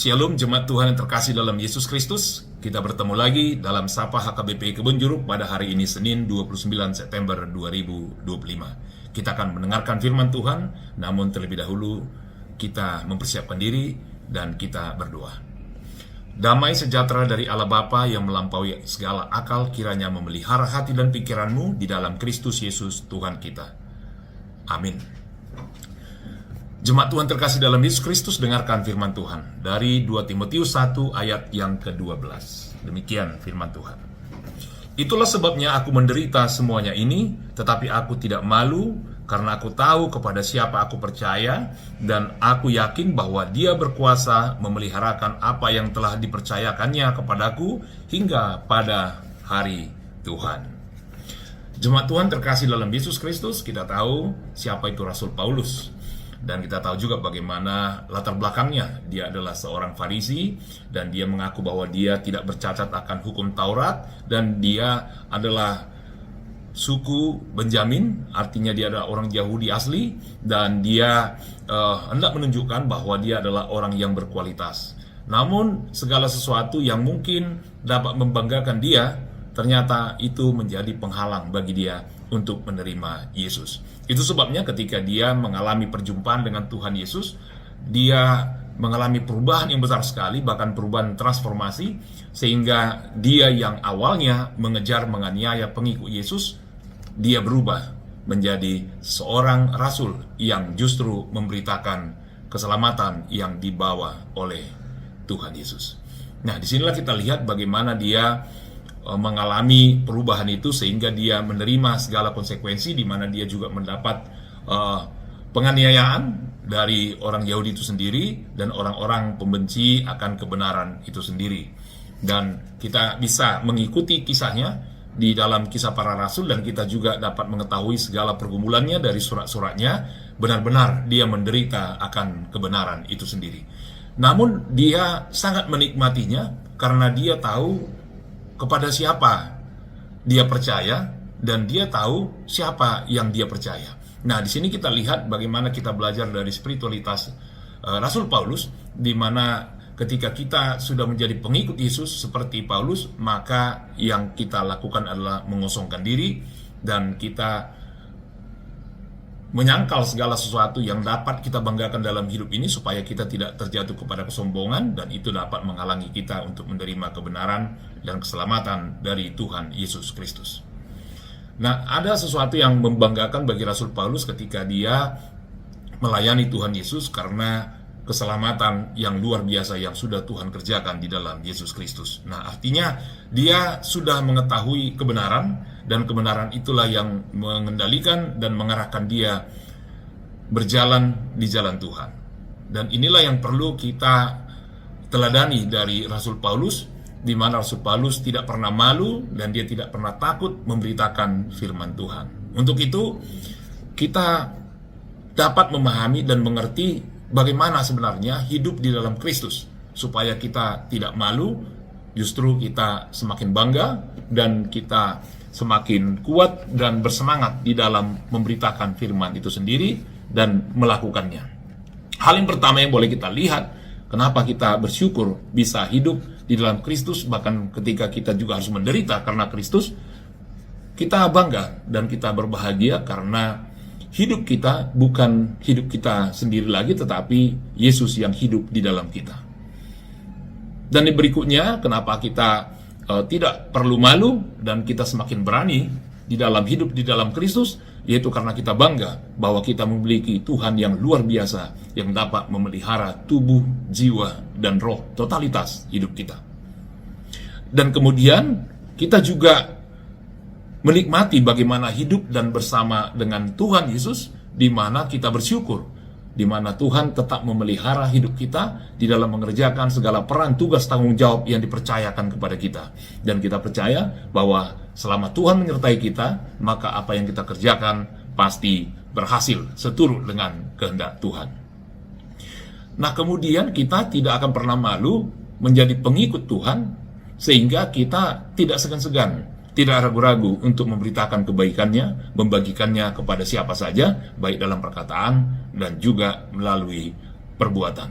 Shalom jemaat Tuhan yang terkasih dalam Yesus Kristus. Kita bertemu lagi dalam Sapa HKBP Kebun Jeruk pada hari ini Senin 29 September 2025. Kita akan mendengarkan firman Tuhan, namun terlebih dahulu kita mempersiapkan diri dan kita berdoa. Damai sejahtera dari Allah Bapa yang melampaui segala akal kiranya memelihara hati dan pikiranmu di dalam Kristus Yesus Tuhan kita. Amin. Jemaat Tuhan terkasih dalam Yesus Kristus, dengarkan firman Tuhan dari 2 Timotius 1 ayat yang ke-12. Demikian firman Tuhan. Itulah sebabnya aku menderita semuanya ini, tetapi aku tidak malu, karena aku tahu kepada siapa aku percaya, dan aku yakin bahwa Dia berkuasa memeliharakan apa yang telah dipercayakannya kepadaku hingga pada hari Tuhan. Jemaat Tuhan terkasih dalam Yesus Kristus, kita tahu siapa itu Rasul Paulus. Dan kita tahu juga bagaimana latar belakangnya. Dia adalah seorang Farisi dan dia mengaku bahwa dia tidak bercacat akan hukum Taurat dan dia adalah suku Benjamin, artinya dia adalah orang Yahudi asli dan dia hendak menunjukkan bahwa dia adalah orang yang berkualitas. Namun segala sesuatu yang mungkin dapat membanggakan dia, ternyata itu menjadi penghalang bagi dia untuk menerima Yesus. Itu sebabnya ketika dia mengalami perjumpaan dengan Tuhan Yesus, dia mengalami perubahan yang besar sekali, bahkan perubahan transformasi, sehingga dia yang awalnya mengejar menganiaya pengikut Yesus, dia berubah menjadi seorang rasul yang justru memberitakan keselamatan yang dibawa oleh Tuhan Yesus. Nah, disinilah kita lihat bagaimana dia mengalami perubahan itu sehingga dia menerima segala konsekuensi, di mana dia juga mendapat penganiayaan dari orang Yahudi itu sendiri dan orang-orang pembenci akan kebenaran itu sendiri. Dan kita bisa mengikuti kisahnya di dalam Kisah Para Rasul dan kita juga dapat mengetahui segala pergumulannya dari surat-suratnya benar-benar dia menderita akan kebenaran itu sendiri. Namun dia sangat menikmatinya karena dia tahu kepada siapa dia percaya dan dia tahu siapa yang dia percaya. Nah, di sini kita lihat bagaimana kita belajar dari spiritualitas Rasul Paulus, di mana ketika kita sudah menjadi pengikut Yesus seperti Paulus, maka yang kita lakukan adalah mengosongkan diri dan kita menyangkal segala sesuatu yang dapat kita banggakan dalam hidup ini supaya kita tidak terjatuh kepada kesombongan, dan itu dapat menghalangi kita untuk menerima kebenaran dan keselamatan dari Tuhan Yesus Kristus. Nah, ada sesuatu yang membanggakan bagi Rasul Paulus ketika dia melayani Tuhan Yesus karena keselamatan yang luar biasa yang sudah Tuhan kerjakan di dalam Yesus Kristus. Nah, artinya dia sudah mengetahui kebenaran, dan kebenaran itulah yang mengendalikan dan mengarahkan dia berjalan di jalan Tuhan. Dan inilah yang perlu kita teladani dari Rasul Paulus, di mana Rasul Paulus tidak pernah malu dan dia tidak pernah takut memberitakan firman Tuhan. Untuk itu, kita dapat memahami dan mengerti bagaimana sebenarnya hidup di dalam Kristus, supaya kita tidak malu, justru kita semakin bangga dan kita semakin kuat dan bersemangat di dalam memberitakan firman itu sendiri dan melakukannya. Hal yang pertama yang boleh kita lihat, kenapa kita bersyukur bisa hidup di dalam Kristus, bahkan ketika kita juga harus menderita karena Kristus, kita bangga dan kita berbahagia karena hidup kita bukan hidup kita sendiri lagi, tetapi Yesus yang hidup di dalam kita. Dan di berikutnya, kenapa kita tidak perlu malu dan kita semakin berani di dalam hidup di dalam Kristus, yaitu karena kita bangga bahwa kita memiliki Tuhan yang luar biasa yang dapat memelihara tubuh, jiwa, dan roh totalitas hidup kita. Dan kemudian kita juga menikmati bagaimana hidup dan bersama dengan Tuhan Yesus, di mana kita bersyukur, di mana Tuhan tetap memelihara hidup kita di dalam mengerjakan segala peran, tugas, tanggung jawab yang dipercayakan kepada kita. Dan kita percaya bahwa selama Tuhan menyertai kita, maka apa yang kita kerjakan pasti berhasil seturut dengan kehendak Tuhan. Nah, kemudian kita tidak akan pernah malu menjadi pengikut Tuhan, sehingga kita tidak segan-segan, tidak ragu-ragu untuk memberitakan kebaikannya, membagikannya kepada siapa saja, baik dalam perkataan dan juga melalui perbuatan.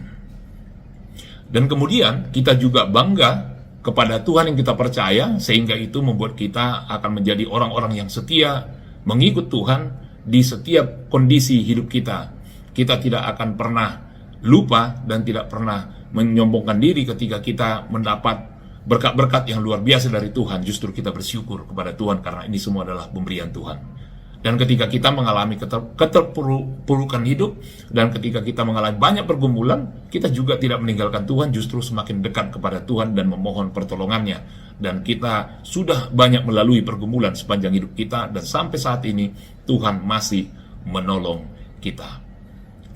Dan kemudian kita juga bangga kepada Tuhan yang kita percaya, sehingga itu membuat kita akan menjadi orang-orang yang setia, mengikut Tuhan di setiap kondisi hidup kita. Kita tidak akan pernah lupa dan tidak pernah menyombongkan diri ketika kita mendapat berkat-berkat yang luar biasa dari Tuhan. Justru kita bersyukur kepada Tuhan karena ini semua adalah pemberian Tuhan. Dan ketika kita mengalami keterpurukan hidup, dan ketika kita mengalami banyak pergumulan, kita juga tidak meninggalkan Tuhan, justru semakin dekat kepada Tuhan dan memohon pertolongannya. Dan kita sudah banyak melalui pergumulan sepanjang hidup kita, dan sampai saat ini Tuhan masih menolong kita.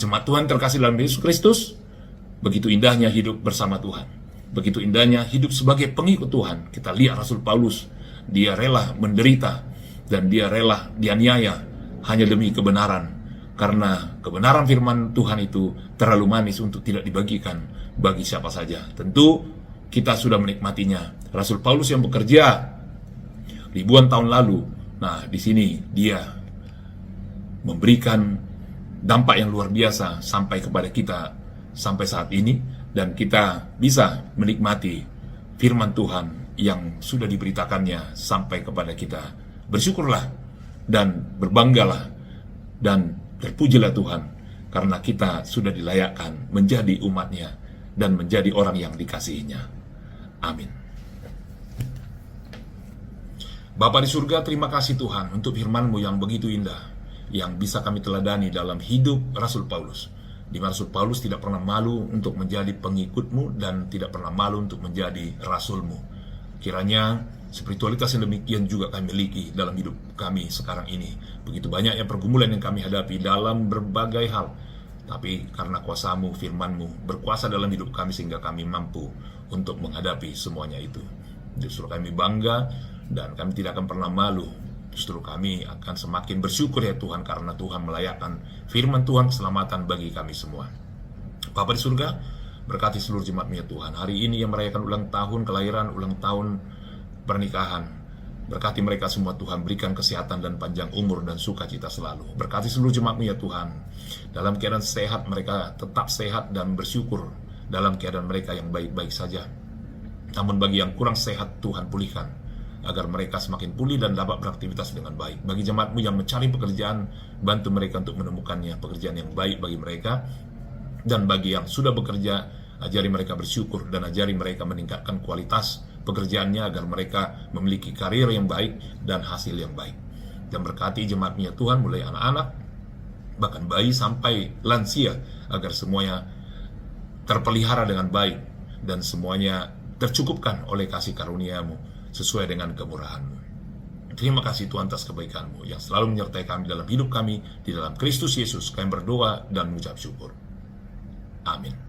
Jemaat Tuhan terkasih dalam Yesus Kristus, begitu indahnya hidup bersama Tuhan. Begitu indahnya hidup sebagai pengikut Tuhan. Kita lihat Rasul Paulus, dia rela menderita dan dia rela dianiaya hanya demi kebenaran, karena kebenaran firman Tuhan itu terlalu manis untuk tidak dibagikan bagi siapa saja. Tentu kita sudah menikmatinya. Rasul Paulus yang bekerja ribuan tahun lalu, nah di sini dia memberikan dampak yang luar biasa sampai kepada kita sampai saat ini. Dan kita bisa menikmati firman Tuhan yang sudah diberitakannya sampai kepada kita. Bersyukurlah dan berbanggalah dan terpujilah Tuhan, karena kita sudah dilayakkan menjadi umatnya dan menjadi orang yang dikasihinya. Amin. Bapa di surga, terima kasih Tuhan untuk firman-Mu yang begitu indah, yang bisa kami teladani dalam hidup Rasul Paulus. Di mana Rasul Paulus tidak pernah malu untuk menjadi pengikut-Mu dan tidak pernah malu untuk menjadi rasul-Mu. Kiranya spiritualitas yang demikian juga kami miliki dalam hidup kami sekarang ini. Begitu banyaknya pergumulan yang kami hadapi dalam berbagai hal, tapi karena kuasa-Mu, firman-Mu berkuasa dalam hidup kami sehingga kami mampu untuk menghadapi semuanya itu. Justru kami bangga dan kami tidak akan pernah malu justru kami akan semakin bersyukur ya Tuhan, karena Tuhan melayakkan firman Tuhan keselamatan bagi kami semua. Bapa di surga, berkati seluruh jemaat-Mu ya Tuhan. Hari ini yang merayakan ulang tahun kelahiran, ulang tahun pernikahan. Berkati mereka semua Tuhan, berikan kesehatan dan panjang umur dan sukacita selalu. Berkati seluruh jemaat-Mu ya Tuhan. Dalam keadaan sehat, mereka tetap sehat dan bersyukur dalam keadaan mereka yang baik-baik saja. Namun bagi yang kurang sehat, Tuhan pulihkan, agar mereka semakin pulih dan dapat beraktivitas dengan baik. Bagi jemaat-Mu yang mencari pekerjaan, bantu mereka untuk menemukannya, pekerjaan yang baik bagi mereka. Dan bagi yang sudah bekerja, ajari mereka bersyukur dan ajari mereka meningkatkan kualitas pekerjaannya agar mereka memiliki karir yang baik dan hasil yang baik. Dan berkati jemaat-Mu ya Tuhan, mulai anak-anak, bahkan bayi sampai lansia, agar semuanya terpelihara dengan baik dan semuanya tercukupkan oleh kasih karunia-Mu sesuai dengan kemurahan-Mu. Terima kasih Tuhan atas kebaikan-Mu yang selalu menyertai kami dalam hidup kami. Di dalam Kristus Yesus kami berdoa dan mengucap syukur. Amin.